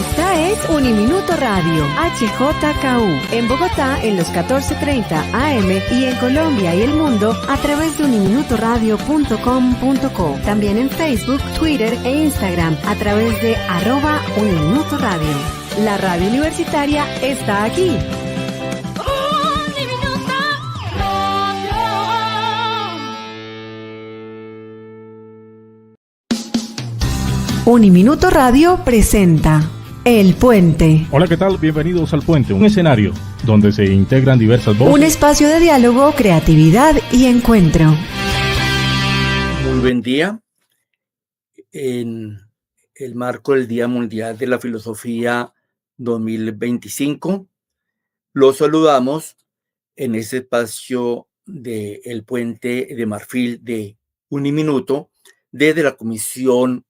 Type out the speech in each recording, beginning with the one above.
Esta es Uniminuto Radio, HJKU, en Bogotá en los 14:30 AM y en Colombia y el mundo a través de uniminutoradio.com.co. También en Facebook, Twitter e Instagram a través de @Uniminuto Radio. La radio universitaria está aquí. Uniminuto Radio presenta El Puente. Hola, ¿qué tal? Bienvenidos al Puente, un escenario donde se integran diversas voces. Un espacio de diálogo, creatividad y encuentro. Muy buen día. En el marco del Día Mundial de la Filosofía 2025, los saludamos en este espacio de El Puente de Marfil de Uniminuto desde la Comisión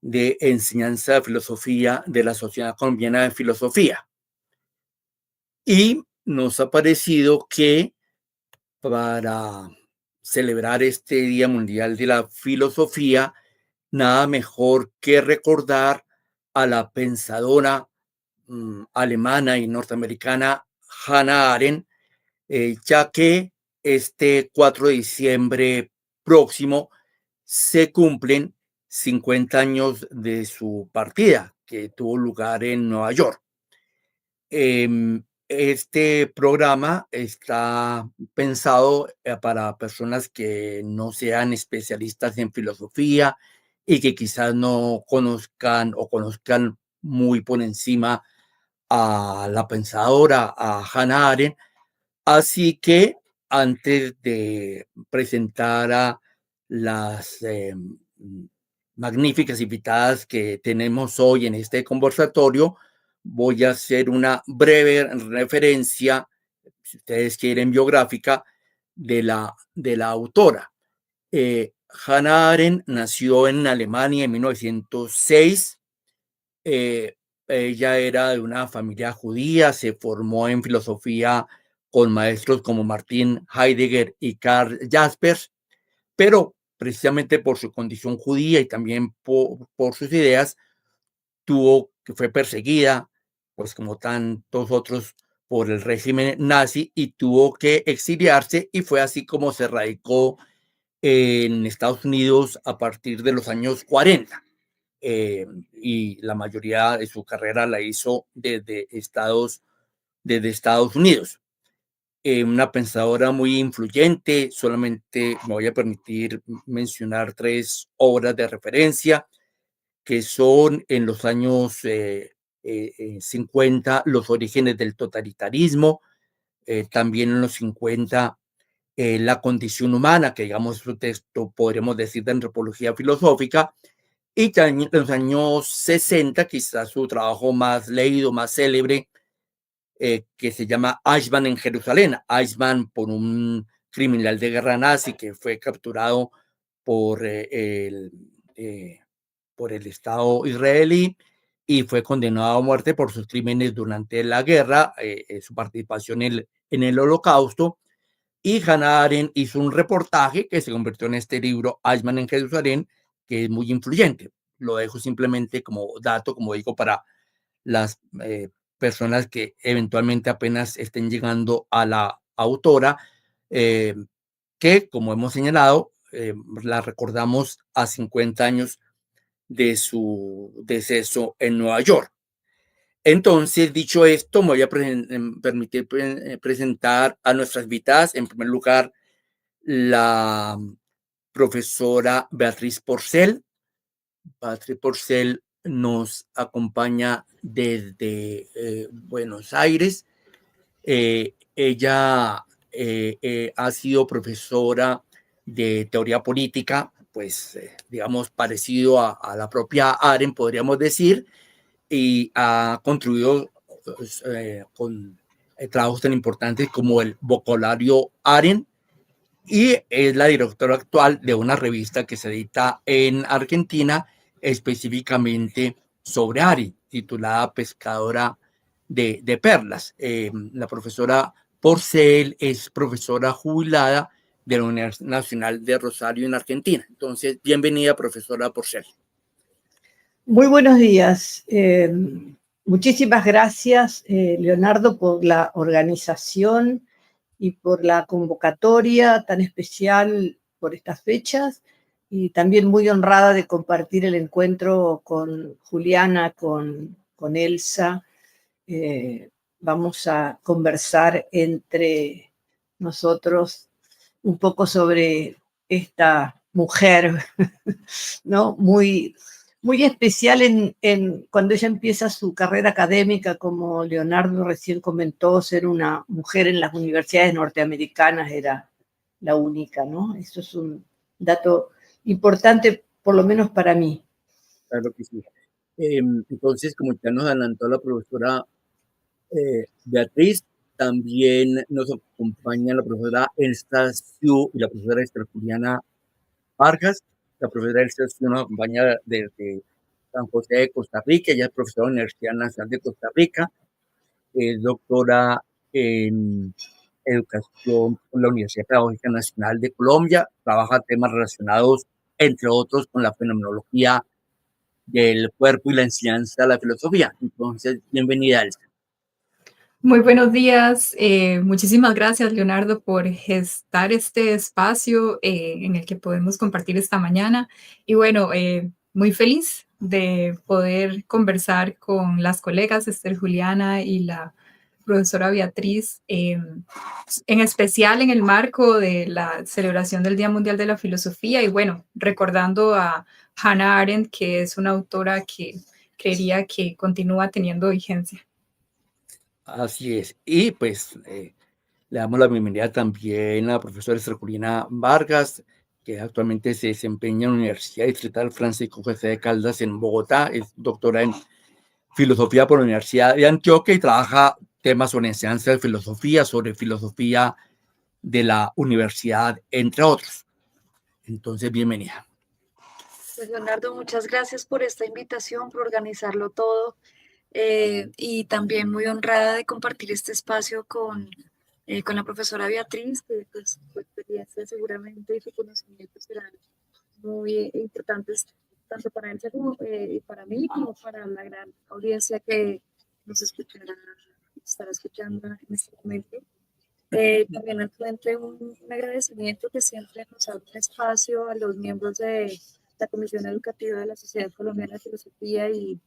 de Enseñanza de Filosofía de la Sociedad Colombiana de Filosofía. Y nos ha parecido que para celebrar este Día Mundial de la Filosofía, nada mejor que recordar a la pensadora alemana y norteamericana Hannah Arendt, ya que este 4 de diciembre próximo se cumplen 50 años de su partida, que tuvo lugar en Nueva York. Este programa está pensado para personas que no sean especialistas en filosofía y que quizás no conozcan o conozcan muy por encima a la pensadora, a Hannah Arendt. Así que antes de presentar a las magníficas invitadas que tenemos hoy en este conversatorio, voy a hacer una breve referencia, si ustedes quieren, biográfica de la autora. Hannah Arendt nació en Alemania en 1906. Ella era de una familia judía, se formó en filosofía con maestros como Martin Heidegger y Karl Jaspers, pero precisamente por su condición judía y también por sus ideas, fue perseguida, pues como tantos otros, por el régimen nazi y tuvo que exiliarse, y fue así como se radicó en Estados Unidos a partir de los años 40. Y la mayoría de su carrera la hizo desde Estados Unidos. Una pensadora muy influyente. Solamente me voy a permitir mencionar 3 obras de referencia, que son en los años 50, Los orígenes del totalitarismo, también en los 50, La condición humana, que digamos es un texto, podríamos decir, de antropología filosófica, y también en los años 60, quizás su trabajo más leído, más célebre, que se llama Eichmann en Jerusalén. Eichmann, por un criminal de guerra nazi que fue capturado por el Estado israelí y fue condenado a muerte por sus crímenes durante la guerra, su participación en el Holocausto. Y Hannah Arendt hizo un reportaje que se convirtió en este libro, Eichmann en Jerusalén, que es muy influyente. Lo dejo simplemente como dato, como digo, para las personas que eventualmente apenas estén llegando a la autora, que, como hemos señalado, la recordamos a 50 años de su deceso en Nueva York. Entonces, dicho esto, me voy a permitir presentar a nuestras invitadas. En primer lugar, la profesora Beatriz Porcel. Beatriz Porcel nos acompaña desde Buenos Aires. Ella ha sido profesora de teoría política, pues digamos parecido a la propia Arendt, podríamos decir, y ha contribuido con trabajos tan importantes como el vocabulario Arendt, y es la directora actual de una revista que se edita en Argentina específicamente sobre Arendt, titulada Pescadora de Perlas. La profesora Porcel es profesora jubilada de la Universidad Nacional de Rosario en Argentina. Entonces, bienvenida, profesora Porcel. Muy buenos días. Muchísimas gracias, Leonardo, por la organización y por la convocatoria tan especial por estas fechas, y también muy honrada de compartir el encuentro con Juliana, con Elsa. Vamos a conversar entre nosotros un poco sobre esta mujer, ¿no? Muy especial cuando ella empieza su carrera académica, como Leonardo recién comentó, ser una mujer en las universidades norteamericanas era la única, ¿no? Eso es un dato importante, por lo menos para mí. Claro que sí. Entonces, como ya nos adelantó la profesora Beatriz, también nos acompaña la profesora Elsa Siu y la profesora Esther Juliana Vargas. La profesora Elsa Siu nos acompaña desde San José de Costa Rica. Ella es profesora de la Universidad Nacional de Costa Rica, es doctora en educación por la Universidad Pedagógica Nacional de Colombia, trabaja temas relacionados, entre otros, con la fenomenología del cuerpo y la enseñanza de la filosofía. Entonces, bienvenida, Elsa. Muy buenos días. Muchísimas gracias, Leonardo, por gestar este espacio en el que podemos compartir esta mañana. Y bueno, muy feliz de poder conversar con las colegas Esther Juliana y la profesora Beatriz, en especial en el marco de la celebración del Día Mundial de la Filosofía y bueno, recordando a Hannah Arendt, que es una autora que creería que continúa teniendo vigencia. Así es. Y pues le damos la bienvenida también a la profesora Esther Juliana Vargas, que actualmente se desempeña en la Universidad Distrital Francisco José de Caldas en Bogotá. Es doctora en filosofía por la Universidad de Antioquia y trabaja temas sobre enseñanza de filosofía, sobre filosofía de la universidad, entre otros. Entonces, bienvenida. Pues Leonardo, muchas gracias por esta invitación, por organizarlo todo y también muy honrada de compartir este espacio con la profesora Beatriz, que pues, su experiencia seguramente y su conocimiento serán muy importantes tanto para ella como para mí, como para la gran audiencia que nos estará escuchando en este momento. También al frente un agradecimiento que siempre nos abre un espacio a los miembros de la Comisión Educativa de la Sociedad Colombiana de Filosofía y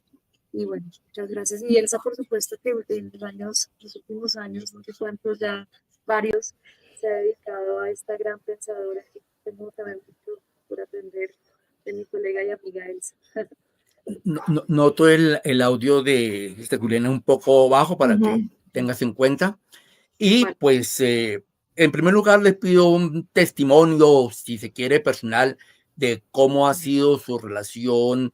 bueno, muchas gracias. Y Elsa, por supuesto, que en los últimos años, no sé cuántos, ya varios, se ha dedicado a esta gran pensadora que tengo también mucho por aprender de mi colega y amiga Elsa. Noto el audio de Juliana un poco bajo para que tengas en cuenta. Y Vale. pues, en primer lugar, les pido un testimonio, si se quiere, personal, de cómo ha sido su relación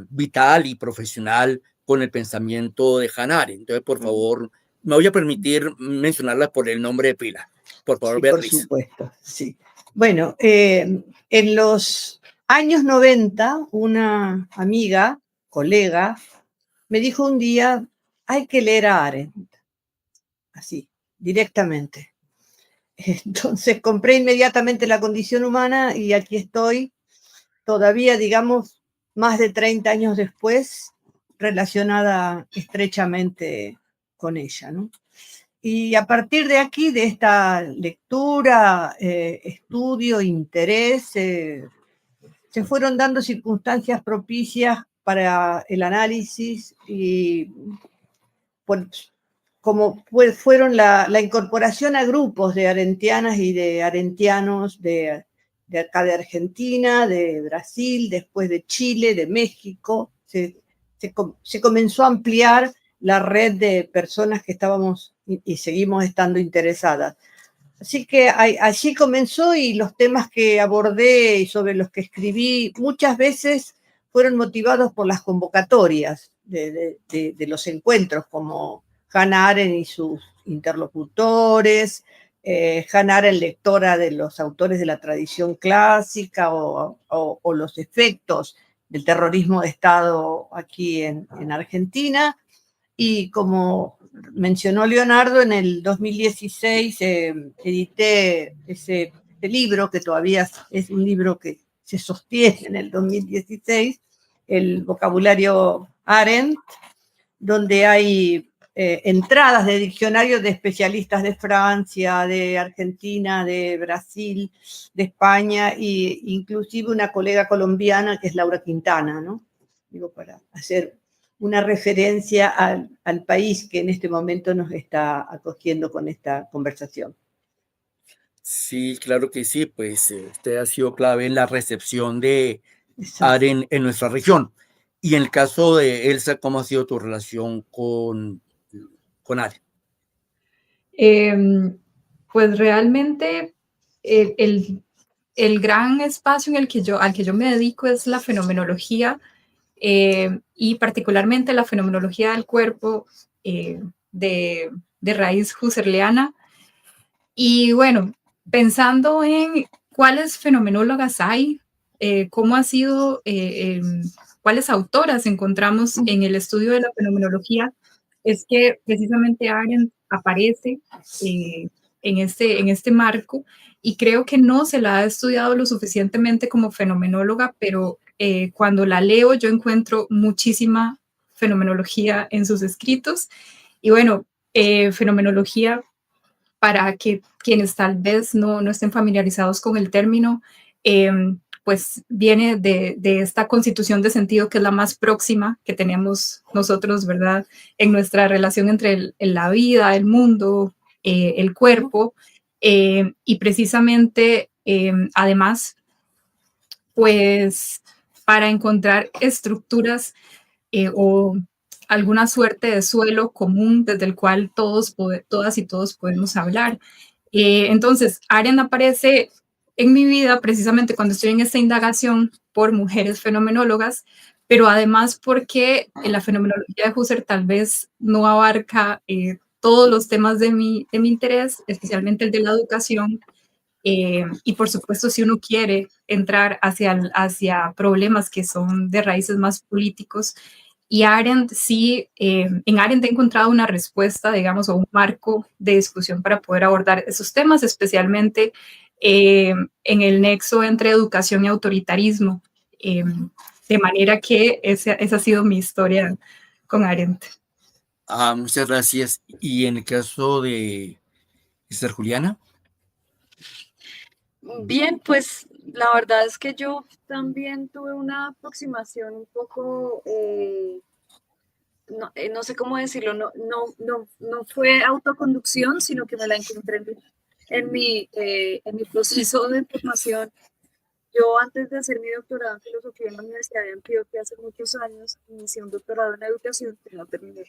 vital y profesional con el pensamiento de Hannah Arendt. Entonces, por favor, me voy a permitir mencionarla por el nombre de pila. Por favor, Sí, Beatriz. por supuesto, sí. Bueno, en los años 90, una amiga, colega, me dijo un día, hay que leer a Arendt, así, directamente. Entonces compré inmediatamente La Condición Humana y aquí estoy, todavía, digamos, más de 30 años después, relacionada estrechamente con ella, ¿no? Y a partir de aquí, de esta lectura, estudio, interés, se fueron dando circunstancias propicias para el análisis y como fueron la incorporación a grupos de arendtianas y de arendtianos de acá de Argentina, de Brasil, después de Chile, de México. Se comenzó a ampliar la red de personas que estábamos y seguimos estando interesadas. Así que allí comenzó, y los temas que abordé y sobre los que escribí muchas veces fueron motivados por las convocatorias de los encuentros, como Hannah Arendt y sus interlocutores, Hannah Arendt, lectora de los autores de la tradición clásica, o los efectos del terrorismo de Estado aquí en Argentina. Y como mencionó Leonardo, en el 2016 edité ese libro, que todavía es un libro que se sostiene en el 2016, el vocabulario Arendt, donde hay entradas de diccionarios de especialistas de Francia, de Argentina, de Brasil, de España, e inclusive una colega colombiana que es Laura Quintana, ¿no? Digo, para hacer una referencia al país que en este momento nos está acogiendo con esta conversación. Sí, claro que sí, pues usted ha sido clave en la recepción de Exacto. Arendt en nuestra región. Y en el caso de Elsa, ¿cómo ha sido tu relación con Arendt? Pues realmente el gran espacio al que yo me dedico es la fenomenología, y particularmente la fenomenología del cuerpo, de raíz husserliana. Y bueno, pensando en cuáles fenomenólogas hay, cómo ha sido, cuáles autoras encontramos en el estudio de la fenomenología, es que precisamente Arendt aparece en este marco, y creo que no se la ha estudiado lo suficientemente como fenomenóloga, pero cuando la leo yo encuentro muchísima fenomenología en sus escritos. Y bueno, fenomenología, para que quienes tal vez no estén familiarizados con el término, pues viene de esta constitución de sentido que es la más próxima que tenemos nosotros, ¿verdad? En nuestra relación entre la vida, el mundo, el cuerpo, y precisamente, además, pues para encontrar estructuras o alguna suerte de suelo común desde el cual todas y todos podemos hablar. Entonces, Arendt aparece en mi vida precisamente cuando estoy en esta indagación por mujeres fenomenólogas, pero además porque la fenomenología de Husserl tal vez no abarca todos los temas de mi interés, especialmente el de la educación. Y por supuesto, si uno quiere entrar hacia problemas que son de raíces más políticos, y Arendt sí, en Arendt he encontrado una respuesta, digamos, o un marco de discusión para poder abordar esos temas, especialmente en el nexo entre educación y autoritarismo. De manera que esa ha sido mi historia con Arendt. Muchas gracias. ¿Y en el caso de Esther Juliana? Bien, pues la verdad es que yo también tuve una aproximación un poco, no sé cómo decirlo, no fue autoconducción, sino que me la encontré en mi proceso de formación. Yo, antes de hacer mi doctorado en filosofía en la Universidad de Antioquia hace muchos años, inicié un doctorado en educación que no terminé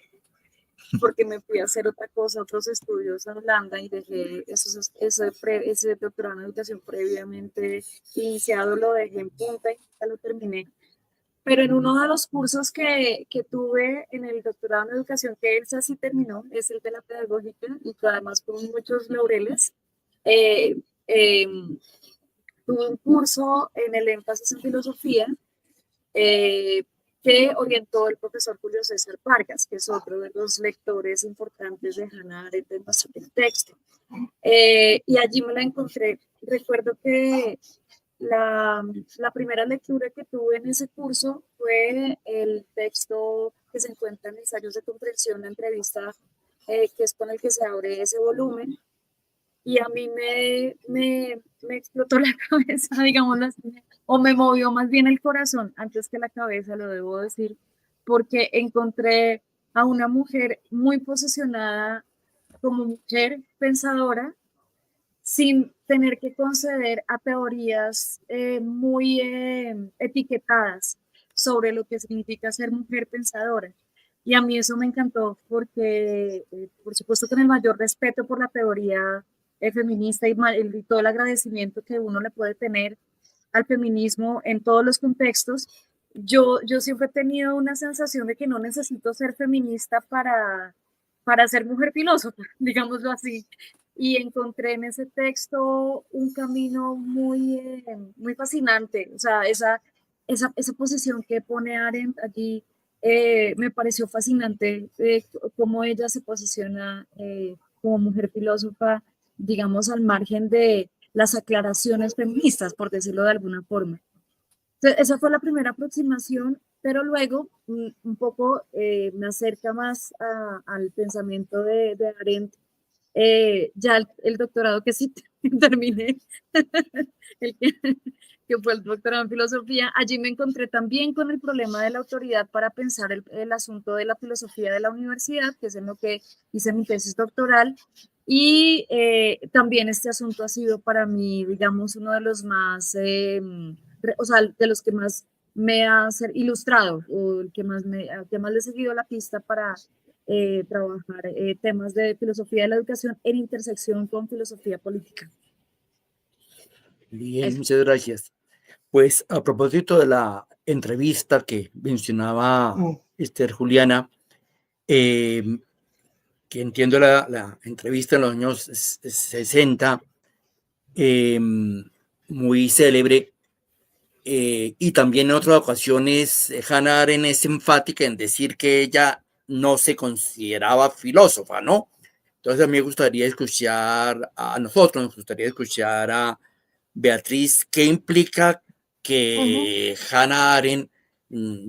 porque me fui a hacer otra cosa, otros estudios en Holanda, y dejé ese doctorado en educación previamente iniciado, lo dejé en punta y ya lo terminé. Pero en uno de los cursos que tuve en el doctorado en educación, que Elsa sí terminó, es el de la pedagógica, y que además con muchos laureles, tuve un curso en el énfasis en filosofía, que orientó el profesor Julio César Vargas, que es otro de los lectores importantes de Hannah Arendt en nuestro texto. Y allí me la encontré. Recuerdo que la primera lectura que tuve en ese curso fue el texto que se encuentra en Ensayos de Comprensión, la entrevista, que es con el que se abre ese volumen. Y a mí me explotó la cabeza, digámoslo así, o me movió más bien el corazón antes que la cabeza, lo debo decir, porque encontré a una mujer muy posicionada como mujer pensadora, sin tener que conceder a teorías muy etiquetadas sobre lo que significa ser mujer pensadora. Y a mí eso me encantó porque, por supuesto, con el mayor respeto por la teoría feminista y todo el agradecimiento que uno le puede tener al feminismo en todos los contextos, yo siempre he tenido una sensación de que no necesito ser feminista para ser mujer filósofa, digámoslo así. Y encontré en ese texto un camino muy, muy fascinante. O sea, esa posición que pone Arendt allí, me pareció fascinante, cómo ella se posiciona como mujer filósofa, digamos, al margen de las aclaraciones feministas, por decirlo de alguna forma. Entonces, esa fue la primera aproximación, pero luego un poco me acerca más al pensamiento de Arendt. Ya el doctorado que sí terminé, el que fue el doctorado en filosofía, allí me encontré también con el problema de la autoridad para pensar el asunto de la filosofía de la universidad, que es en lo que hice mi tesis doctoral. Y también este asunto ha sido para mí, digamos, uno de los más, o sea, de los que más me ha ilustrado, o el que más le he seguido la pista para trabajar temas de filosofía de la educación en intersección con filosofía política. Bien, Eso. muchas gracias. Pues a propósito de la entrevista que mencionaba Esther Juliana, que entiendo la entrevista en los años 60, muy célebre, y también en otras ocasiones Hannah Arendt es enfática en decir que ella no se consideraba filósofa, ¿no? Entonces a mí me gustaría escuchar, a nosotros nos gustaría escuchar a Beatriz, ¿qué implica que Hannah Arendt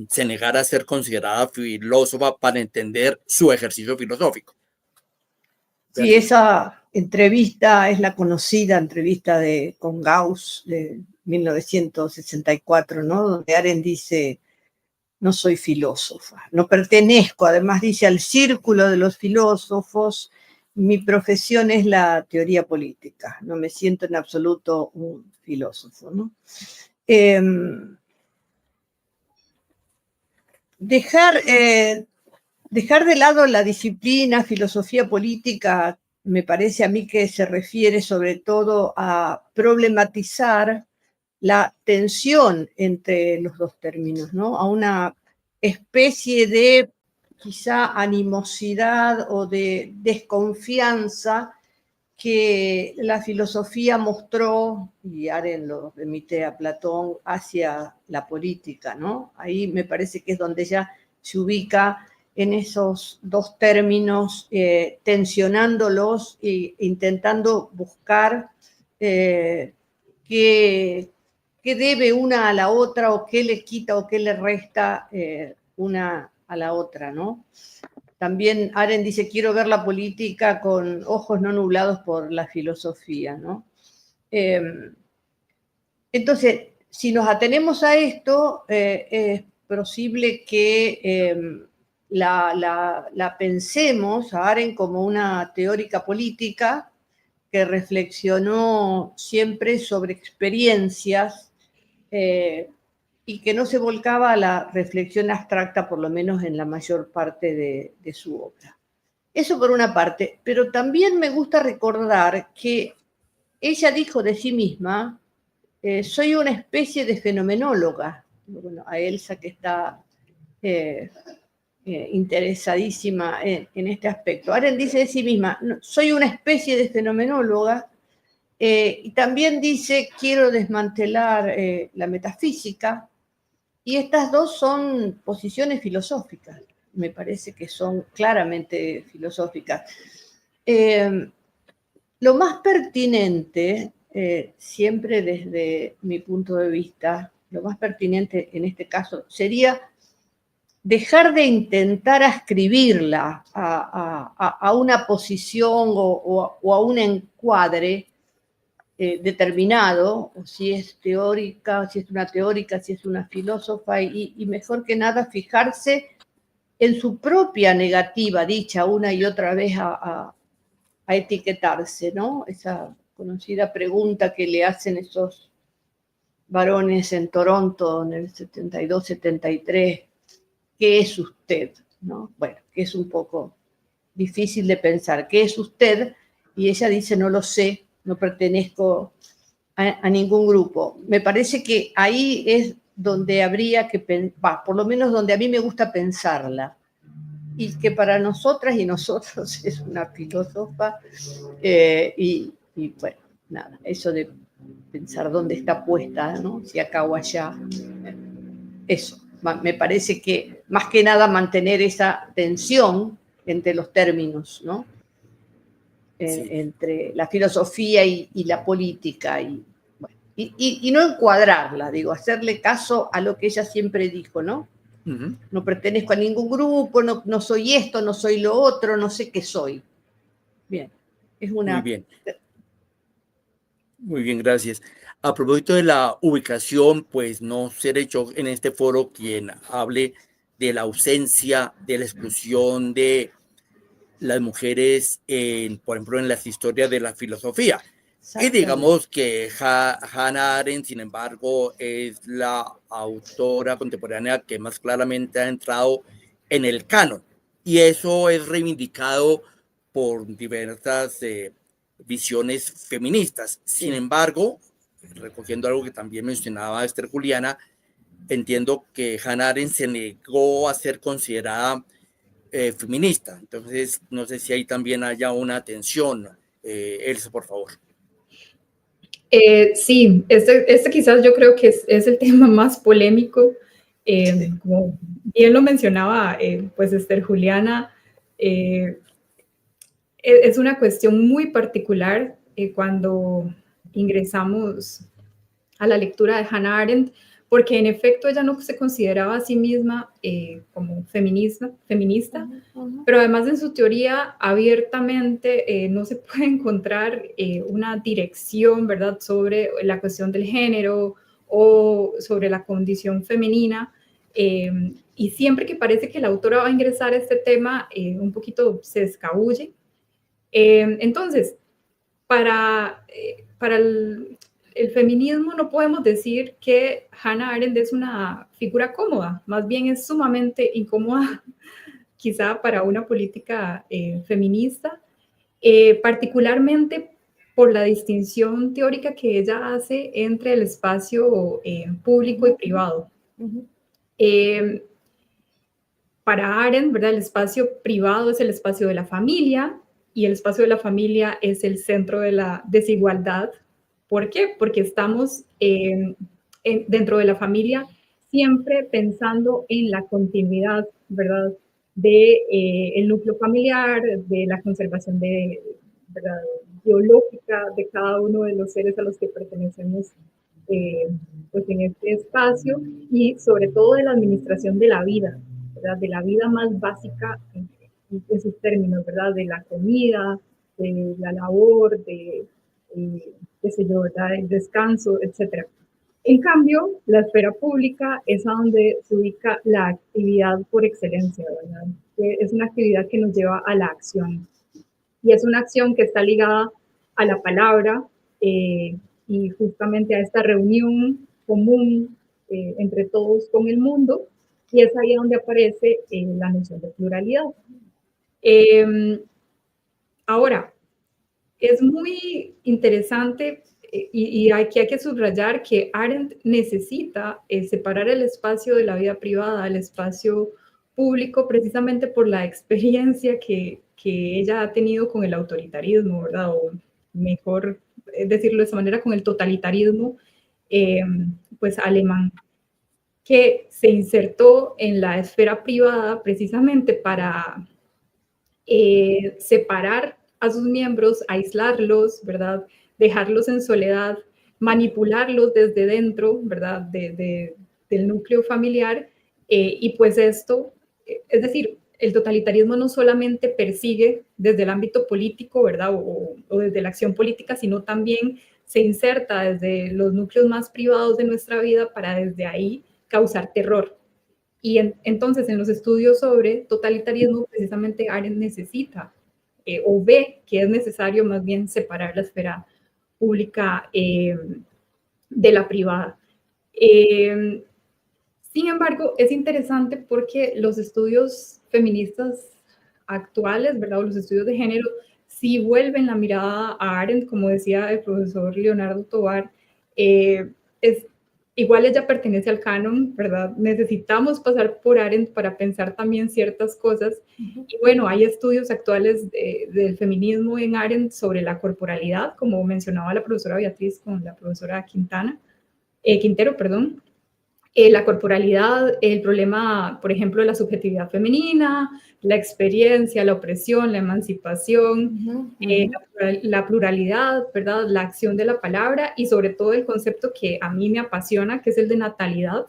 se negara a ser considerada filósofa para entender su ejercicio filosófico? Sí, esa entrevista es la conocida entrevista con Gauss de 1964, ¿no? Donde Arendt dice, no soy filósofa, no pertenezco, además dice, al círculo de los filósofos, mi profesión es la teoría política, no me siento en absoluto un filósofo, ¿no? Dejar de lado la disciplina, filosofía política, me parece a mí que se refiere sobre todo a problematizar la tensión entre los dos términos, ¿no? A una especie de quizá animosidad o de desconfianza que la filosofía mostró, y Arendt lo remite a Platón, hacia la política, ¿no? Ahí me parece que es donde ella se ubica en esos dos términos, tensionándolos e intentando buscar qué debe una a la otra o qué le quita o qué le resta una a la otra, ¿no? También Arendt dice, quiero ver la política con ojos no nublados por la filosofía, ¿no? Entonces, si nos atenemos a esto, es posible que la pensemos a Arendt como una teórica política que reflexionó siempre sobre experiencias y que no se volcaba a la reflexión abstracta, por lo menos en la mayor parte de su obra. Eso por una parte, pero también me gusta recordar que ella dijo de sí misma, soy una especie de fenomenóloga. Bueno, a Elsa que está interesadísima en este aspecto. Arendt dice de sí misma, soy una especie de fenomenóloga, y también dice, quiero desmantelar la metafísica, y estas dos son posiciones filosóficas, me parece que son claramente filosóficas. Lo más pertinente, siempre desde mi punto de vista, lo más pertinente en este caso sería dejar de intentar ascribirla a una posición o a un encuadre determinado, o si es teórica, si es una teórica, si es una filósofa, y mejor que nada fijarse en su propia negativa, dicha una y otra vez a etiquetarse, ¿no? Esa conocida pregunta que le hacen esos varones en Toronto en el 72-73, ¿qué es usted? ¿No? Bueno, que es un poco difícil de pensar, ¿qué es usted? Y ella dice, no lo sé, no pertenezco a ningún grupo. Me parece que ahí es donde habría que, por lo menos donde a mí me gusta pensarla, y que para nosotras y nosotros es una filósofa, y bueno, nada, eso de pensar dónde está puesta, ¿no? Si acá o allá, eso. Me parece que más que nada mantener esa tensión entre los términos, ¿no? Sí. Entre la filosofía y la política, y no encuadrarla, digo, hacerle caso a lo que ella siempre dijo, ¿no? No pertenezco a ningún grupo, no soy esto, no soy lo otro, no sé qué soy. Bien, es una... Muy bien. Muy bien, gracias. A propósito de la ubicación, pues no seré yo en este foro quien hable de la ausencia, de la exclusión de las mujeres, por ejemplo, en las historias de la filosofía. Y digamos que Hannah Arendt, sin embargo, es la autora contemporánea que más claramente ha entrado en el canon. Y eso es reivindicado por diversas visiones feministas. Sin embargo, recogiendo algo que también mencionaba Esther Juliana, entiendo que Hannah Arendt se negó a ser considerada feminista. Entonces, no sé si ahí también haya una tensión. Elsa, por favor. Sí, este quizás yo creo que es el tema más polémico. Como bien lo mencionaba, pues Esther Juliana, es una cuestión muy particular cuando ingresamos a la lectura de Hannah Arendt, porque en efecto ella no se consideraba a sí misma como feminista, pero además en su teoría abiertamente no se puede encontrar una dirección, ¿verdad?, sobre la cuestión del género o sobre la condición femenina. Y siempre que parece que la autora va a ingresar a este tema, un poquito se escabulle. Entonces, para el feminismo no podemos decir que Hannah Arendt es una figura cómoda, más bien es sumamente incómoda, quizá para una política feminista, particularmente por la distinción teórica que ella hace entre el espacio público y privado. Para Arendt, ¿verdad?, el espacio privado es el espacio de la familia y el espacio de la familia es el centro de la desigualdad. ¿Por qué? Porque estamos dentro de la familia siempre pensando en la continuidad, ¿verdad?, de el núcleo familiar, de la conservación ¿verdad?, biológica de cada uno de los seres a los que pertenecemos pues en este espacio, y sobre todo de la administración de la vida, ¿verdad?, de la vida más básica en sus términos, ¿verdad?, de la comida, de la labor, qué sé yo, ¿verdad?, el descanso, etc. En cambio, la esfera pública es a donde se ubica la actividad por excelencia, ¿verdad?, que es una actividad que nos lleva a la acción. Y es una acción que está ligada a la palabra y justamente a esta reunión común entre todos con el mundo, y es ahí donde aparece la noción de pluralidad. Ahora, es muy interesante y aquí hay que subrayar que Arendt necesita separar el espacio de la vida privada del espacio público precisamente por la experiencia que ella ha tenido con el autoritarismo, ¿verdad? O mejor decirlo de esa manera, con el totalitarismo pues alemán, que se insertó en la esfera privada precisamente para separar a sus miembros, aislarlos, ¿verdad?, dejarlos en soledad, manipularlos desde dentro, ¿verdad?, del núcleo familiar, y pues esto, es decir, el totalitarismo no solamente persigue desde el ámbito político, ¿verdad?, o desde la acción política, sino también se inserta desde los núcleos más privados de nuestra vida para desde ahí causar terror. Y entonces en los estudios sobre totalitarismo, precisamente Arendt necesita o ve que es necesario más bien separar la esfera pública de la privada. Sin embargo, es interesante porque los estudios feministas actuales, ¿verdad?, o los estudios de género, sí vuelven la mirada a Arendt, como decía el profesor Leonardo Tovar. Igual ella pertenece al canon, ¿verdad? Necesitamos pasar por Arendt para pensar también ciertas cosas. Y bueno, hay estudios actuales del feminismo en Arendt sobre la corporalidad, como mencionaba la profesora Beatriz con la profesora Quintero, perdón. La corporalidad, el problema, por ejemplo, de la subjetividad femenina, la experiencia, la opresión, la emancipación, la pluralidad, ¿verdad?, la acción de la palabra y sobre todo el concepto que a mí me apasiona, que es el de natalidad,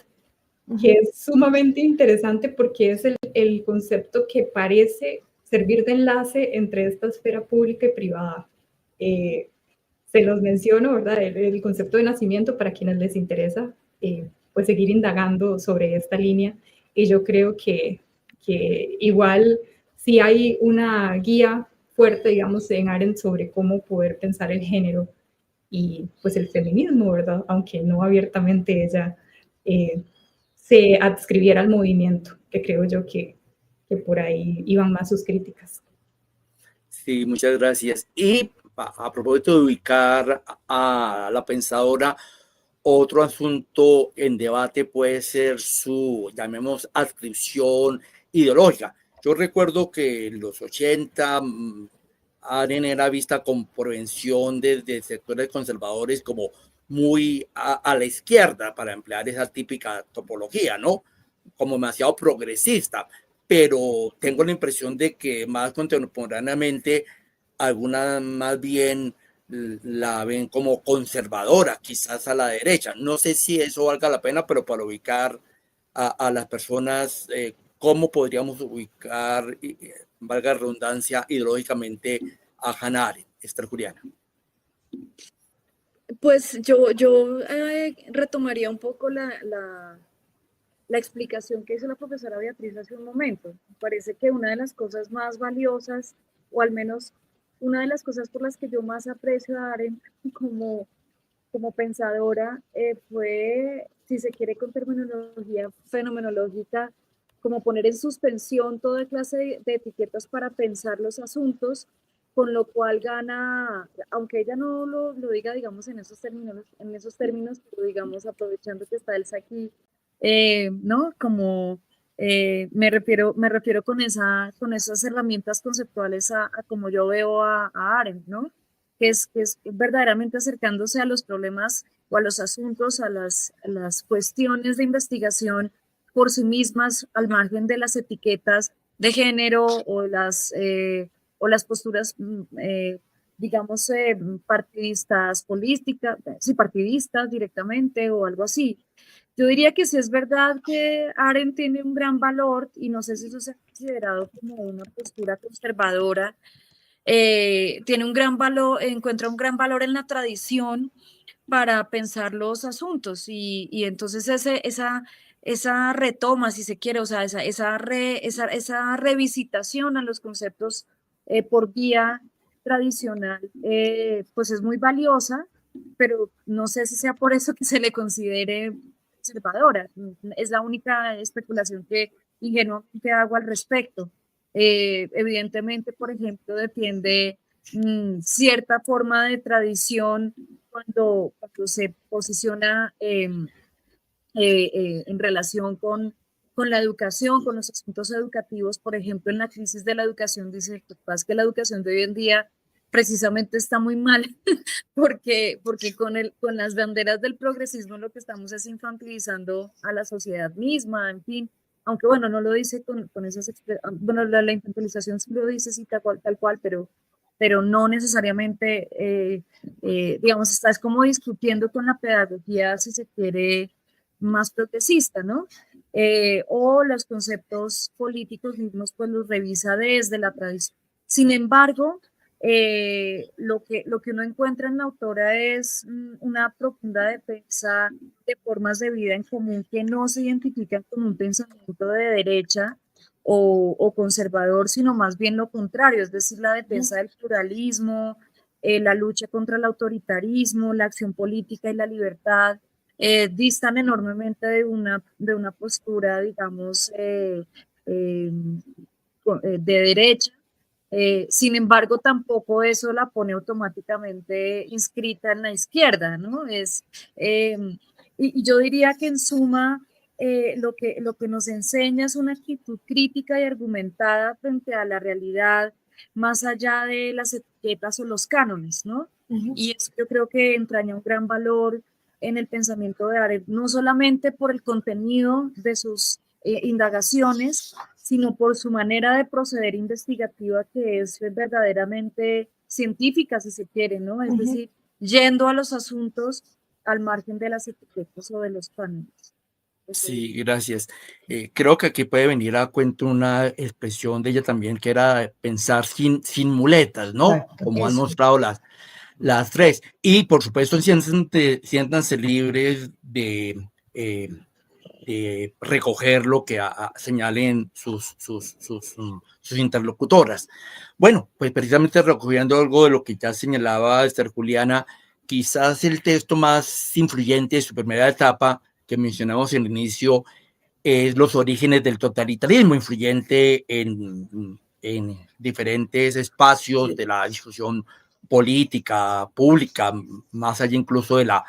que es sumamente interesante porque es el concepto que parece servir de enlace entre esta esfera pública y privada. Se los menciono, ¿verdad? El concepto de nacimiento para quienes les interesa, pues seguir indagando sobre esta línea. Y yo creo que igual si hay una guía fuerte, digamos, en Arendt sobre cómo poder pensar el género y pues el feminismo, ¿verdad? Aunque no abiertamente ella se adscribiera al movimiento, que creo yo que por ahí iban más sus críticas. Sí, muchas gracias. Y a propósito de ubicar a la pensadora, otro asunto en debate puede ser su, llamemos, adscripción ideológica. Yo recuerdo que en los 80 Arendt era vista con prevención desde sectores conservadores como muy a la izquierda, para emplear esa típica topología, ¿no? Como demasiado progresista, pero tengo la impresión de que más contemporáneamente algunas más bien la ven como conservadora, quizás a la derecha. No sé si eso valga la pena, pero para ubicar a las personas, ¿cómo podríamos ubicar, valga la redundancia, ideológicamente a Hannah Arendt, Esther Juliana? Pues yo retomaría un poco la explicación que hizo la profesora Beatriz hace un momento. Me parece que una de las cosas más valiosas, o al menos una de las cosas por las que yo más aprecio a Arendt como pensadora, fue, si se quiere con terminología fenomenológica, como poner en suspensión toda clase de etiquetas para pensar los asuntos, con lo cual gana, aunque ella no lo diga, digamos, en esos términos, pero digamos, aprovechando que está Elsa aquí, ¿no? Como me refiero con esas herramientas conceptuales a como yo veo a Arendt, ¿no? Que es verdaderamente acercándose a los problemas o a los asuntos, a las cuestiones de investigación por sí mismas, al margen de las etiquetas de género o las posturas, digamos, partidistas políticas, sí, partidistas directamente o algo así. Yo diría que sí es verdad que Arendt tiene un gran valor, y no sé si eso se ha considerado como una postura conservadora. Tiene un gran valor, encuentra un gran valor en la tradición para pensar los asuntos, y entonces esa retoma, si se quiere, o sea, esa revisitación a los conceptos por vía tradicional, pues es muy valiosa, pero no sé si sea por eso que se le considere conservadora. Es la única especulación que ingenuamente hago al respecto. Evidentemente, por ejemplo, defiende cierta forma de tradición cuando se posiciona en relación con la educación, con los asuntos educativos. Por ejemplo, en la crisis de la educación dice que la educación de hoy en día precisamente está muy mal porque con las banderas del progresismo lo que estamos es infantilizando a la sociedad misma, en fin. Aunque bueno, no lo dice con esas, bueno, la infantilización sí lo dice, sí, tal cual, pero no necesariamente, digamos, estás como discutiendo con la pedagogía, si se quiere, más progresista, ¿no? O los conceptos políticos mismos, pues los revisa desde la tradición. Sin embargo, lo que uno encuentra en la autora es una profunda defensa de formas de vida en común que no se identifican con un pensamiento de derecha o conservador, sino más bien lo contrario, es decir, la defensa del pluralismo, la lucha contra el autoritarismo, la acción política y la libertad. Distan enormemente de una postura, digamos, de derecha. Sin embargo, tampoco eso la pone automáticamente inscrita en la izquierda, ¿no? Y yo diría que en suma, lo que nos enseña es una actitud crítica y argumentada frente a la realidad, más allá de las etiquetas o los cánones, ¿no? Y eso yo creo que entraña un gran valor en el pensamiento de Arendt, no solamente por el contenido de sus indagaciones, sino por su manera de proceder investigativa, que es verdaderamente científica, si se quiere, ¿no? Es decir, yendo a los asuntos al margen de las etiquetas o de los cánones. Sí, gracias. Creo que aquí puede venir a cuento una expresión de ella también, que era pensar sin muletas, ¿no? Exacto, Como han eso. mostrado las tres. Y por supuesto, siéntanse libres de recoger lo que señalen sus interlocutoras. Bueno, pues precisamente recogiendo algo de lo que ya señalaba Esther Juliana, quizás el texto más influyente de su primera etapa que mencionamos en el inicio es Los orígenes del totalitarismo, influyente en diferentes espacios de la discusión política, pública, más allá incluso de la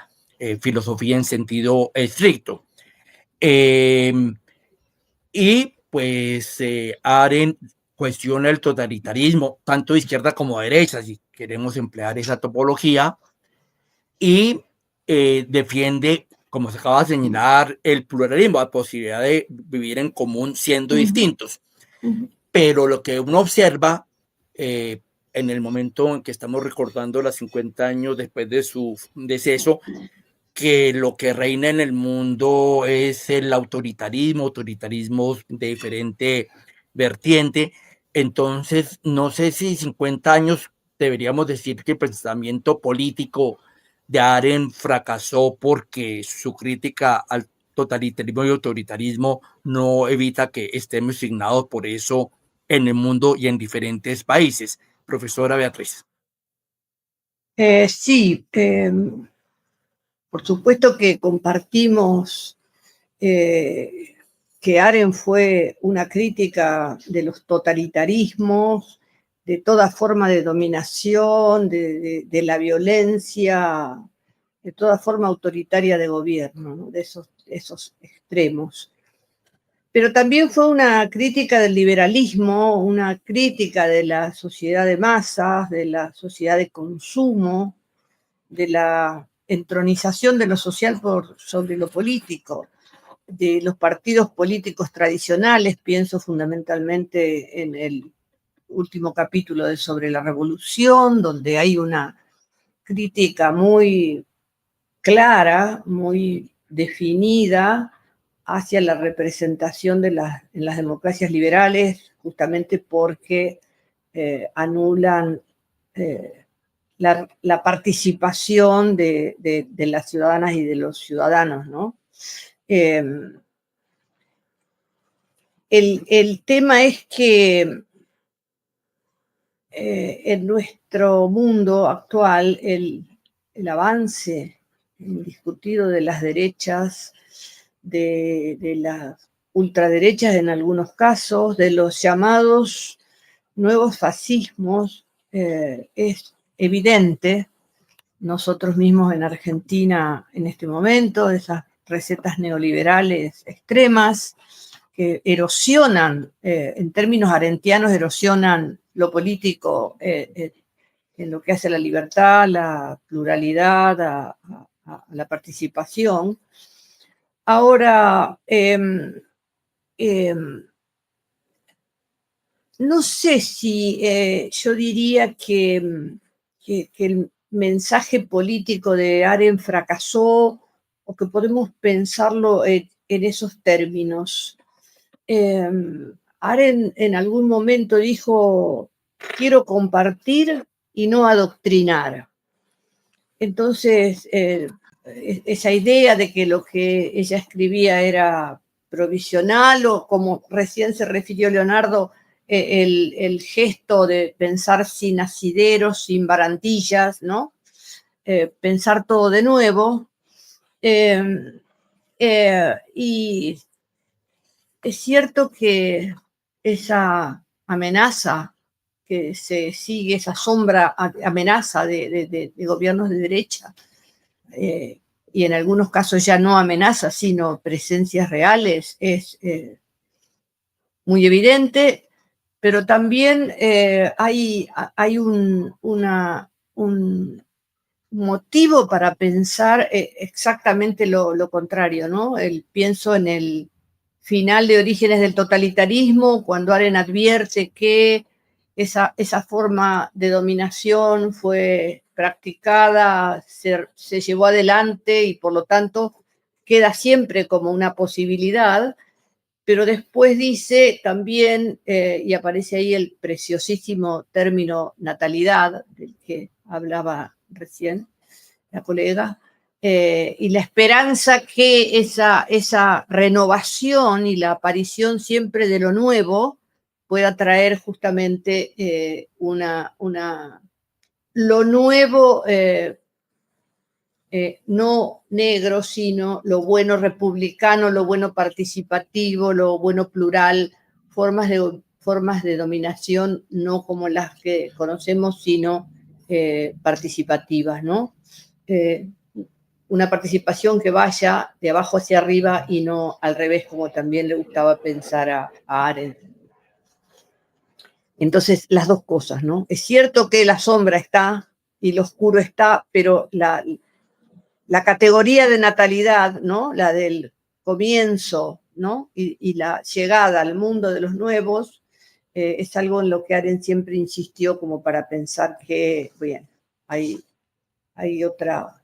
filosofía en sentido estricto. Y pues Arendt cuestiona el totalitarismo, tanto de izquierda como de derecha, si queremos emplear esa topología, y defiende, como se acaba de señalar, el pluralismo, la posibilidad de vivir en común siendo distintos. Pero lo que uno observa en el momento en que estamos recordando los 50 años después de su deceso, que lo que reina en el mundo es el autoritarismo de diferente vertiente. Entonces, no sé si 50 años deberíamos decir que el pensamiento político de Arendt fracasó porque su crítica al totalitarismo y autoritarismo no evita que estemos signados por eso en el mundo y en diferentes países. Profesora Beatriz. Sí, por supuesto que compartimos que Arendt fue una crítica de los totalitarismos, de toda forma de dominación, de la violencia, de toda forma autoritaria de gobierno, ¿no? De esos extremos. Pero también fue una crítica del liberalismo, una crítica de la sociedad de masas, de la sociedad de consumo, de la entronización de lo social sobre lo político, de los partidos políticos tradicionales. Pienso fundamentalmente en el último capítulo de Sobre la Revolución, donde hay una crítica muy clara, muy definida hacia la representación en las democracias liberales, justamente porque anulan la participación de las ciudadanas y de los ciudadanos, ¿no? El tema es que en nuestro mundo actual el avance indiscutido de las derechas, de las ultraderechas en algunos casos, de los llamados nuevos fascismos, es evidente. Nosotros mismos en Argentina en este momento, esas recetas neoliberales extremas que erosionan, en términos arendtianos, erosionan lo político en lo que hace a la libertad, la pluralidad, a la participación. Ahora, no sé si yo diría que el mensaje político de Arendt fracasó o que podemos pensarlo en esos términos. Arendt en algún momento dijo, quiero compartir y no adoctrinar. Entonces, esa idea de que lo que ella escribía era provisional, o como recién se refirió Leonardo, el gesto de pensar sin asideros, sin barantillas, ¿no? Pensar todo de nuevo. Y es cierto que esa amenaza que se sigue, esa sombra amenaza de gobiernos de derecha, y en algunos casos ya no amenazas, sino presencias reales, es muy evidente, pero también hay un motivo para pensar exactamente lo contrario, ¿no? Pienso en el final de Orígenes del totalitarismo, cuando Arendt advierte que esa forma de dominación fue practicada, se llevó adelante y por lo tanto queda siempre como una posibilidad, pero después dice también, y aparece ahí el preciosísimo término natalidad, del que hablaba recién la colega, y la esperanza que esa renovación y la aparición siempre de lo nuevo pueda traer justamente lo nuevo, no negro, sino lo bueno republicano, lo bueno participativo, lo bueno plural, formas de dominación no como las que conocemos, sino participativas, ¿no? Una participación que vaya de abajo hacia arriba y no al revés, como también le gustaba pensar a Arendt. Entonces, las dos cosas, ¿no? Es cierto que la sombra está y lo oscuro está, pero la categoría de natalidad, ¿no? La del comienzo, ¿no? Y la llegada al mundo de los nuevos, es algo en lo que Arendt siempre insistió como para pensar que, bien, hay otra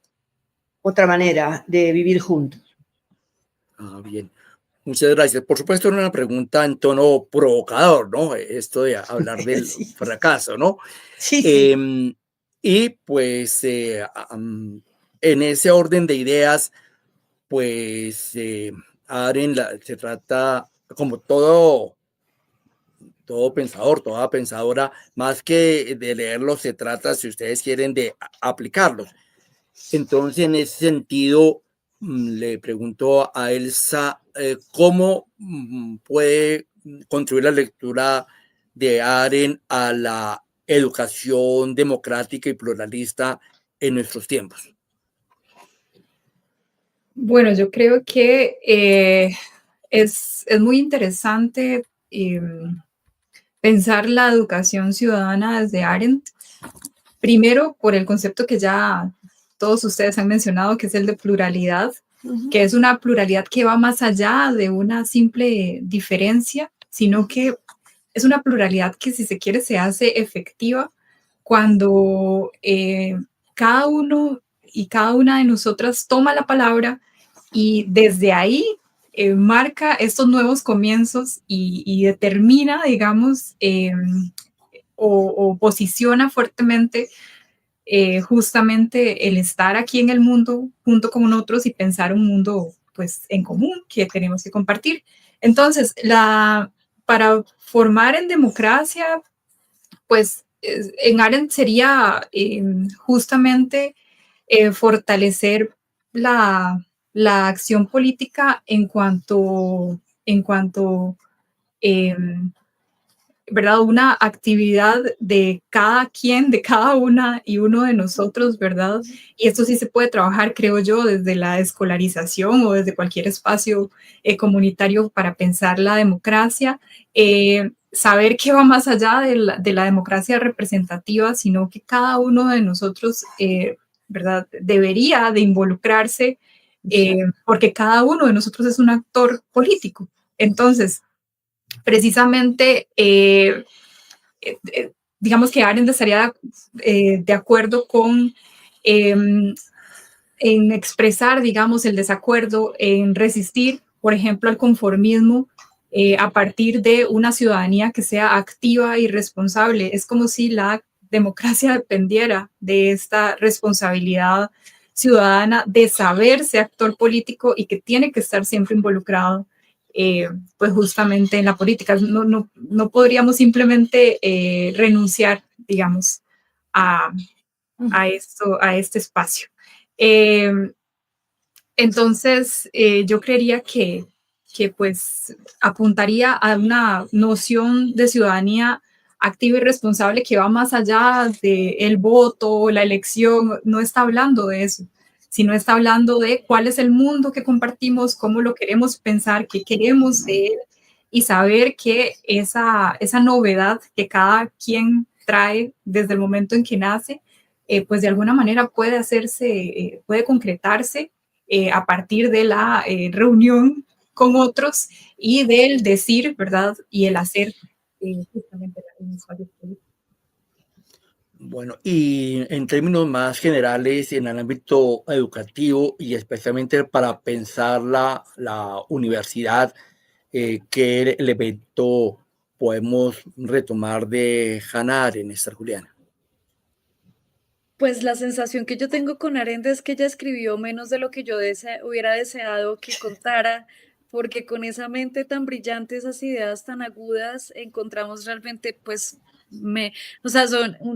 manera de vivir juntos. Bien. Muchas gracias. Por supuesto, era una pregunta en tono provocador, ¿no? Esto de hablar del Sí. fracaso, ¿no? Sí. Y pues en ese orden de ideas, pues Arendt se trata como todo pensador, toda pensadora, más que de leerlos, se trata, si ustedes quieren, de aplicarlos. Entonces, en ese sentido, le pregunto a Elsa, ¿cómo puede contribuir la lectura de Arendt a la educación democrática y pluralista en nuestros tiempos? Bueno, yo creo que es muy interesante pensar la educación ciudadana desde Arendt. Primero, por el concepto que ya todos ustedes han mencionado, que es el de pluralidad, que es una pluralidad que va más allá de una simple diferencia, sino que es una pluralidad que, si se quiere, se hace efectiva cuando cada uno y cada una de nosotras toma la palabra y desde ahí marca estos nuevos comienzos y determina, digamos, o posiciona fuertemente justamente el estar aquí en el mundo junto con otros y pensar un mundo pues en común que tenemos que compartir. Entonces, para formar en democracia, pues en Arendt sería justamente fortalecer la acción política en cuanto ¿verdad? Una actividad de cada quien, de cada una y uno de nosotros, ¿verdad? Y esto sí se puede trabajar, creo yo, desde la escolarización o desde cualquier espacio comunitario para pensar la democracia. Saber que va más allá de la democracia representativa, sino que cada uno de nosotros, ¿verdad? Debería de involucrarse porque cada uno de nosotros es un actor político. Entonces, precisamente, digamos que Arendt estaría de acuerdo con en expresar, digamos, el desacuerdo, en resistir, por ejemplo, al conformismo a partir de una ciudadanía que sea activa y responsable. Es como si la democracia dependiera de esta responsabilidad ciudadana de saberse actor político y que tiene que estar siempre involucrado pues justamente en la política. No podríamos simplemente renunciar, digamos, a este espacio. Entonces, yo creería que pues apuntaría a una noción de ciudadanía activa y responsable que va más allá del voto, la elección. No está hablando de eso, sino está hablando de cuál es el mundo que compartimos, cómo lo queremos pensar, qué queremos de él, y saber que esa novedad que cada quien trae desde el momento en que nace, pues de alguna manera puede hacerse, puede concretarse a partir de la reunión con otros y del decir, ¿verdad? Y el hacer justamente en espacios políticos. Bueno, y en términos más generales, en el ámbito educativo y especialmente para pensar la universidad, ¿qué elemento podemos retomar de Hannah Arendt, Néstor Juliana? Pues la sensación que yo tengo con Arendt es que ella escribió menos de lo que yo hubiera deseado que contara, porque con esa mente tan brillante, esas ideas tan agudas, encontramos realmente, pues, o sea,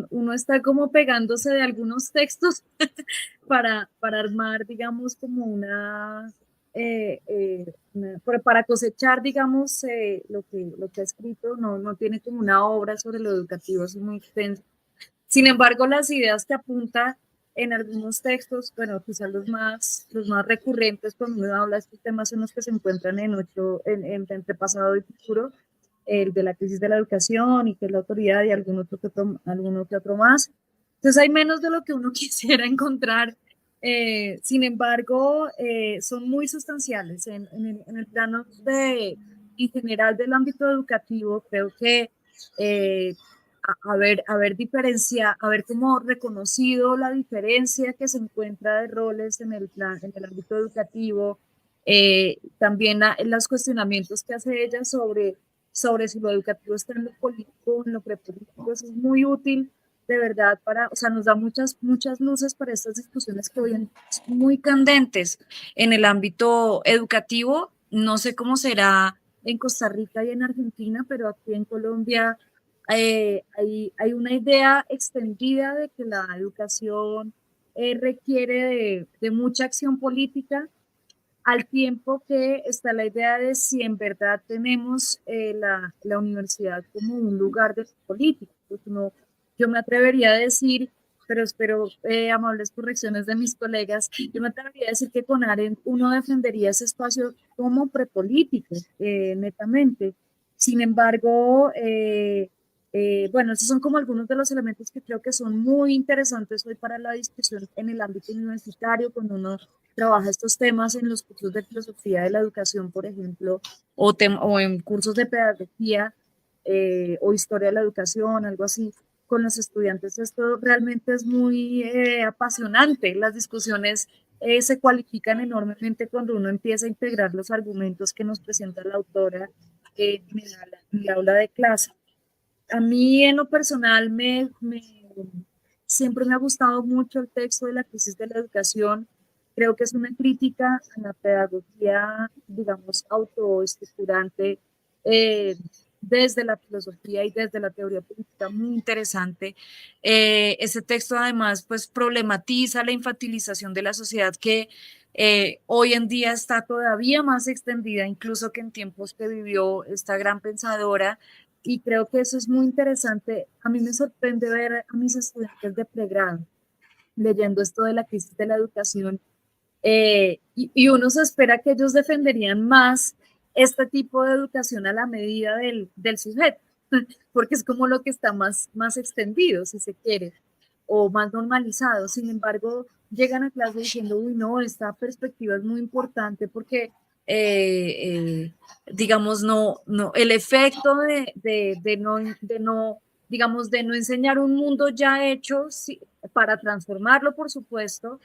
uno está como pegándose de algunos textos para armar, digamos, como para cosechar, digamos, lo que ha escrito, no tiene como una obra sobre lo educativo, es muy extenso. Sin embargo, las ideas que apunta en algunos textos, bueno, quizás los más recurrentes cuando uno habla de estos temas son los que se encuentran entre pasado y futuro, el de la crisis de la educación y que es la autoridad y alguno que otro más. Entonces hay menos de lo que uno quisiera encontrar. Sin embargo, son muy sustanciales en el plano en general del ámbito educativo. Creo que haber como reconocido la diferencia que se encuentra de roles en en el ámbito educativo, también los cuestionamientos que hace ella sobre si lo educativo está en lo político, en lo prepolítico, eso es muy útil de verdad o sea, nos da muchas luces para estas discusiones que hoy en día son muy candentes en el ámbito educativo. No sé cómo será en Costa Rica y en Argentina, pero aquí en Colombia hay una idea extendida de que la educación requiere de mucha acción política, al tiempo que está la idea de si en verdad tenemos la universidad como un lugar de política. Pues no, yo me atrevería a decir, pero espero amables correcciones de mis colegas, yo me atrevería a decir que con Arendt uno defendería ese espacio como prepolítico, netamente. Sin embargo, bueno, esos son como algunos de los elementos que creo que son muy interesantes hoy para la discusión en el ámbito universitario, cuando uno trabaja estos temas en los cursos de filosofía de la educación, por ejemplo, o en cursos de pedagogía o historia de la educación, algo así, con los estudiantes. Esto realmente es muy apasionante. Las discusiones se cualifican enormemente cuando uno empieza a integrar los argumentos que nos presenta la autora en el aula de clase. A mí en lo personal siempre me ha gustado mucho el texto de la crisis de la educación. Creo que es una crítica a la pedagogía, digamos, autoestructurante desde la filosofía y desde la teoría política, muy interesante. Ese texto además pues problematiza la infantilización de la sociedad que hoy en día está todavía más extendida, incluso que en tiempos que vivió esta gran pensadora, y creo que eso es muy interesante. A mí me sorprende ver a mis estudiantes de pregrado leyendo esto de la crisis de la educación, y uno se espera que ellos defenderían más este tipo de educación a la medida del sujeto, porque es como lo que está más extendido, si se quiere, o más normalizado. Sin embargo, llegan a clase diciendo, uy, no, esta perspectiva es muy importante porque, digamos, el efecto digamos, de no enseñar un mundo ya hecho para transformarlo, por supuesto,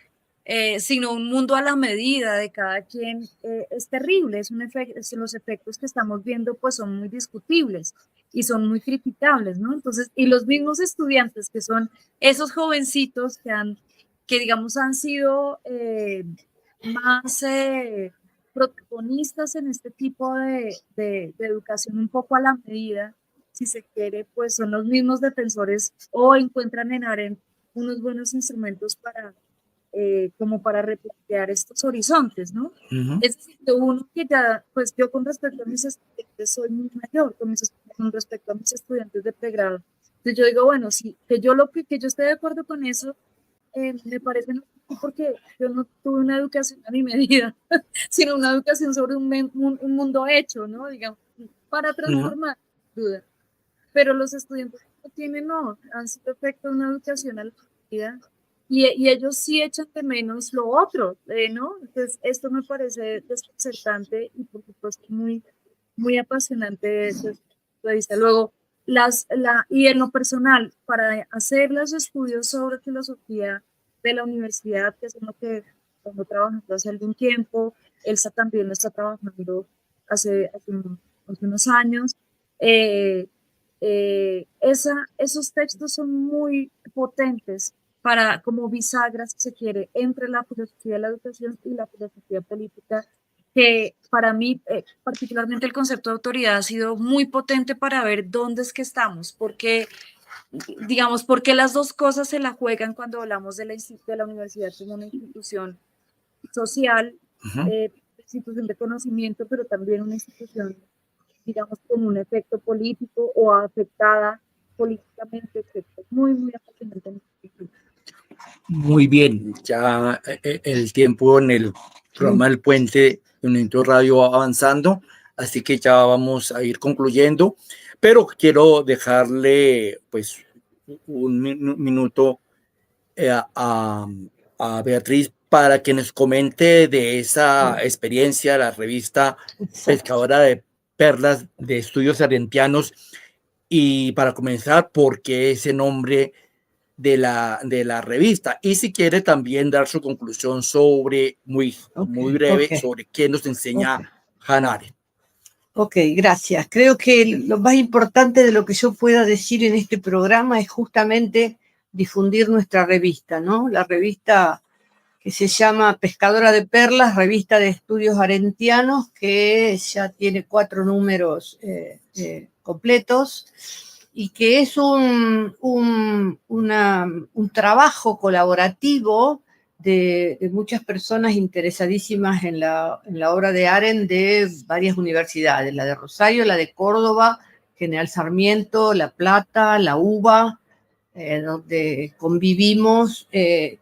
sino un mundo a la medida de cada quien, es terrible. Los efectos que estamos viendo pues son muy discutibles y son muy criticables, ¿no? Entonces, y los mismos estudiantes que son esos jovencitos que digamos han sido más protagonistas en este tipo de educación un poco a la medida, si se quiere, pues son los mismos defensores o encuentran en Arendt unos buenos instrumentos como para replantear estos horizontes, ¿no? Uh-huh. Es decir, uno que ya, pues yo con respecto a mis estudiantes soy muy mayor, con respecto a mis estudiantes de pregrado. Entonces yo digo, bueno, sí, que yo esté de acuerdo con eso, me parece no, porque yo no tuve una educación a mi medida, sino una educación sobre un mundo hecho, ¿no? Digamos, para transformar, duda. Pero los estudiantes no han sido efecto de una educación a la medida. Y ellos sí echan de menos lo otro, ¿no? Entonces, esto me parece desconcertante y por supuesto muy apasionante desde ese punto de vista. Luego, y en lo personal, para hacer los estudios sobre filosofía de la universidad, que es en lo que estamos trabajando hace algún tiempo, Elsa también lo está trabajando hace unos años, esos textos son muy potentes para, como bisagras, si se quiere, entre la filosofía de la educación y la filosofía política, que para mí, particularmente el concepto de autoridad ha sido muy potente para ver dónde es que estamos, porque, digamos, porque las dos cosas se la juegan cuando hablamos de la universidad como una institución social, institución de conocimiento, pero también una institución, digamos, con un efecto político o afectada políticamente, etcétera. Muy, muy apasionante. Muy bien, ya el tiempo en el programa del Puente de Unito Radio va avanzando, así que ya vamos a ir concluyendo, pero quiero dejarle pues un minuto a Beatriz para que nos comente de esa experiencia, la revista Pescadora de Perlas de Estudios Arentianos, y para comenzar, ¿por qué ese nombre de la revista? Y si quiere también dar su conclusión sobre, muy breve, sobre qué nos enseña Hannah Arendt. Ok, gracias. Creo que lo más importante de lo que yo pueda decir en este programa es justamente difundir nuestra revista, ¿no? La revista que se llama Pescadora de Perlas, revista de estudios arentianos, que ya tiene 4 números completos, y que es un trabajo colaborativo de muchas personas interesadísimas en la obra de Arendt de varias universidades, la de Rosario, la de Córdoba, General Sarmiento, La Plata, la UBA, donde convivimos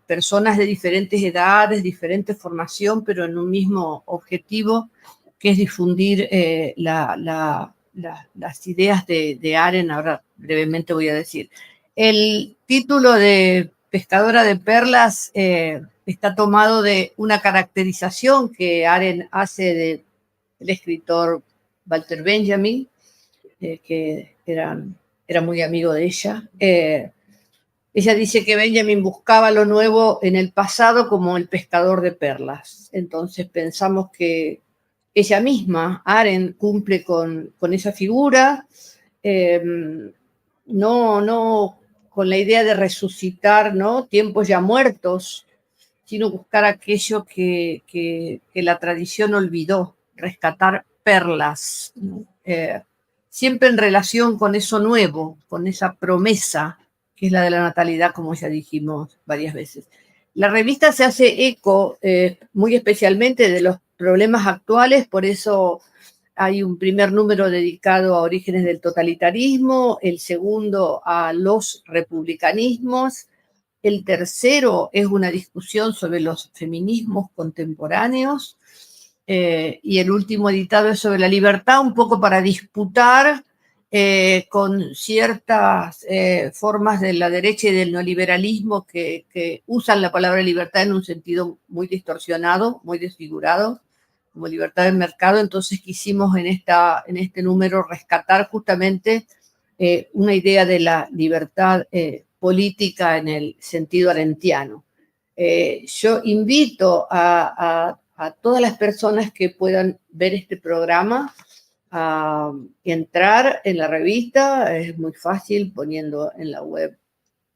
personas de diferentes edades, diferente formación, pero en un mismo objetivo, que es difundir las ideas de Arendt. Ahora brevemente voy a decir. El título de Pescadora de Perlas está tomado de una caracterización que Arendt hace del escritor Walter Benjamin, que era muy amigo de ella. Ella dice que Benjamin buscaba lo nuevo en el pasado como el pescador de perlas. Entonces pensamos que ella misma, Arendt, cumple con esa figura, no con la idea de resucitar, ¿no?, tiempos ya muertos, sino buscar aquello que la tradición olvidó, rescatar perlas, ¿no? Siempre en relación con eso nuevo, con esa promesa que es la de la natalidad, como ya dijimos varias veces. La revista se hace eco muy especialmente de los problemas actuales, por eso hay un primer número dedicado a orígenes del totalitarismo, el segundo a los republicanismos, el tercero es una discusión sobre los feminismos contemporáneos, y el último editado es sobre la libertad, un poco para disputar con ciertas formas de la derecha y del neoliberalismo que usan la palabra libertad en un sentido muy distorsionado, muy desfigurado, como libertad del mercado. Entonces quisimos en este número rescatar justamente una idea de la libertad política en el sentido arendtiano. Yo invito a todas las personas que puedan ver este programa a entrar en la revista. Es muy fácil poniendo en la web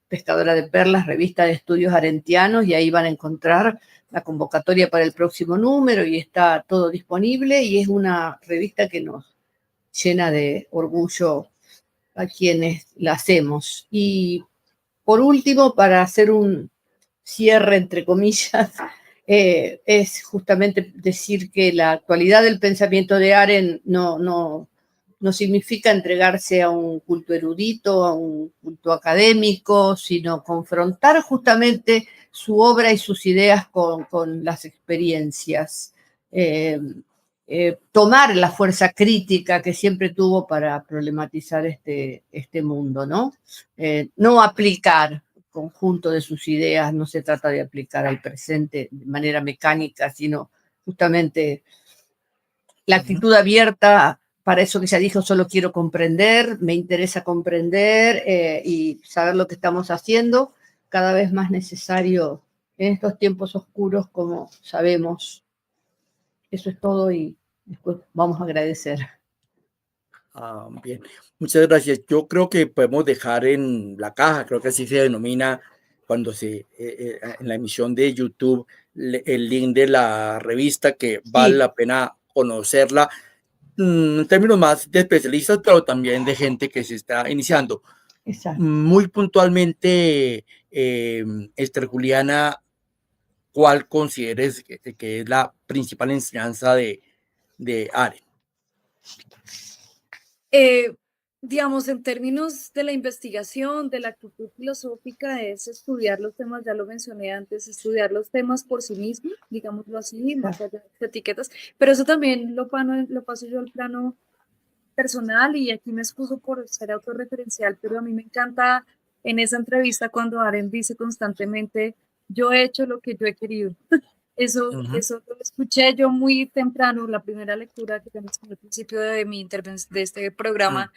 Pescadora de Perlas, revista de estudios arentianos, y ahí van a encontrar la convocatoria para el próximo número y está todo disponible, y es una revista que nos llena de orgullo a quienes la hacemos. Y por último, para hacer un cierre entre comillas, es justamente decir que la actualidad del pensamiento de Arendt no significa entregarse a un culto erudito, a un culto académico, sino confrontar justamente su obra y sus ideas con las experiencias. Tomar la fuerza crítica que siempre tuvo para problematizar este mundo, ¿no? No aplicar conjunto de sus ideas, no se trata de aplicar al presente de manera mecánica, sino justamente la actitud abierta para eso que ya dijo, solo quiero comprender, me interesa comprender y saber lo que estamos haciendo, cada vez más necesario en estos tiempos oscuros, como sabemos. Eso es todo y después vamos a agradecer. Bien, muchas gracias. Yo creo que podemos dejar en la caja, creo que así se denomina cuando en la emisión de YouTube, el link de la revista, que vale la pena conocerla, en términos más de especialistas, pero también de gente que se está iniciando. Exacto. Muy puntualmente, Esther Juliana, ¿cuál consideres que es la principal enseñanza de Arendt? Digamos, en términos de la investigación, de la actitud filosófica, es estudiar los temas, ya lo mencioné antes, estudiar los temas por sí mismos, digámoslo así, más allá de etiquetas, pero eso también lo paso yo al plano personal, y aquí me excuso por ser autorreferencial, pero a mí me encanta en esa entrevista cuando Arendt dice constantemente, yo he hecho lo que yo he querido. Eso lo escuché yo muy temprano, la primera lectura que tenemos al principio de mi intervención de este programa,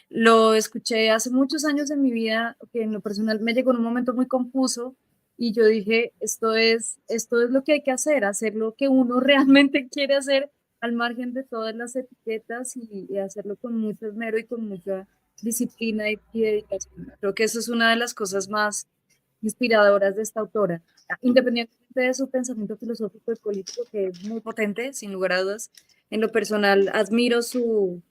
lo escuché hace muchos años en mi vida, que en lo personal me llegó en un momento muy confuso, y yo dije, esto es lo que hay que hacer lo que uno realmente quiere hacer, al margen de todas las etiquetas, y hacerlo con mucho esmero y con mucha disciplina y dedicación. Creo que eso es una de las cosas más inspiradoras de esta autora, independientemente de su pensamiento filosófico y político, que es muy potente, sin lugar a dudas. En lo personal, admiro su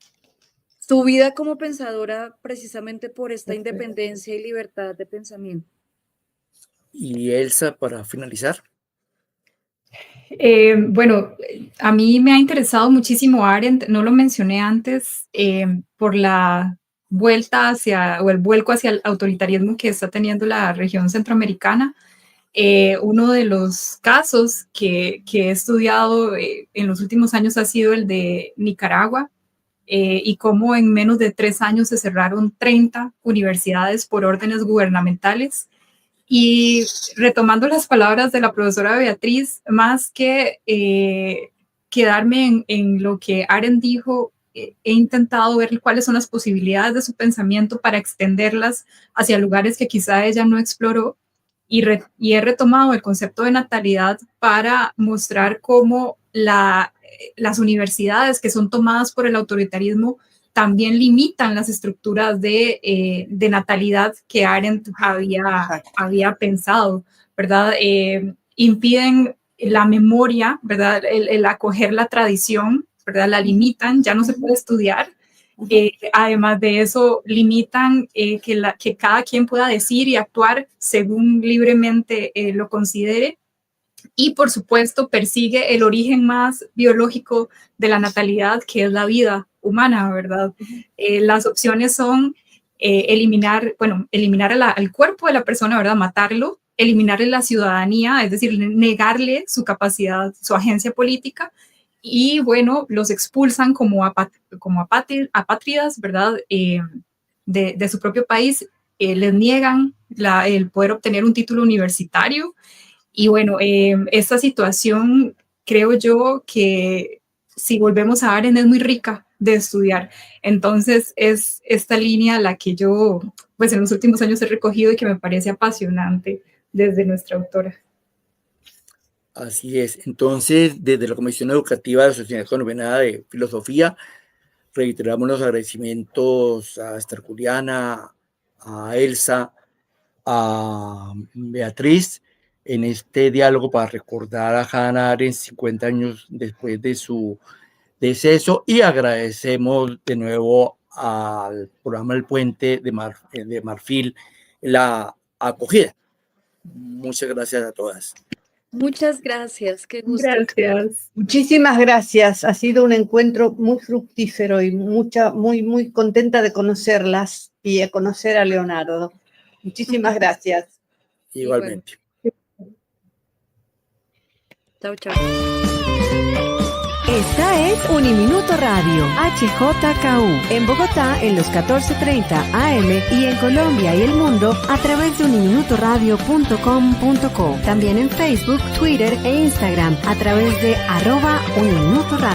vida como pensadora precisamente por esta independencia y libertad de pensamiento. Y Elsa, para finalizar. Bueno, a mí me ha interesado muchísimo Arendt, no lo mencioné antes, por la vuelta o el vuelco hacia el autoritarismo que está teniendo la región centroamericana. Uno de los casos que he estudiado en los últimos años ha sido el de Nicaragua, y cómo en menos de 3 años se cerraron 30 universidades por órdenes gubernamentales. Y retomando las palabras de la profesora Beatriz, más que quedarme en lo que Arendt dijo, he intentado ver cuáles son las posibilidades de su pensamiento para extenderlas hacia lugares que quizá ella no exploró, y he retomado el concepto de natalidad para mostrar cómo las universidades que son tomadas por el autoritarismo también limitan las estructuras de natalidad que Arendt había pensado, ¿verdad? Impiden la memoria, ¿verdad? El acoger la tradición, ¿verdad? La limitan, ya no se puede estudiar. Además de eso, limitan que cada quien pueda decir y actuar según libremente lo considere. Y, por supuesto, persigue el origen más biológico de la natalidad, que es la vida humana, ¿verdad? Las opciones son eliminar al cuerpo de la persona, ¿verdad? Matarlo, eliminarle la ciudadanía, es decir, negarle su capacidad, su agencia política, y, bueno, los expulsan como apátridas, ¿verdad? De su propio país, les niegan el poder obtener un título universitario. Y bueno, esta situación, creo yo que si volvemos a Arendt, es muy rica de estudiar. Entonces, es esta línea la que yo, pues en los últimos años he recogido y que me parece apasionante desde nuestra autora. Así es. Entonces, desde la Comisión Educativa de la Sociedad Colombiana de Filosofía, reiteramos los agradecimientos a Esther Juliana, a Elsa, a Beatriz, en este diálogo para recordar a Hannah Arendt 50 años después de su deceso, y agradecemos de nuevo al programa El Puente de Marfil la acogida. Muchas gracias a todas. Muchas gracias, qué gusto. Gracias. Muchísimas gracias, ha sido un encuentro muy fructífero y muy contenta de conocerlas y de conocer a Leonardo. Muchísimas gracias. Igualmente. Chao, chao. Esta es Uniminuto Radio, HJKU, en Bogotá en los 14:30 AM y en Colombia y el mundo a través de uniminutoradio.com.co. También en Facebook, Twitter e Instagram a través de @uniminutoradio.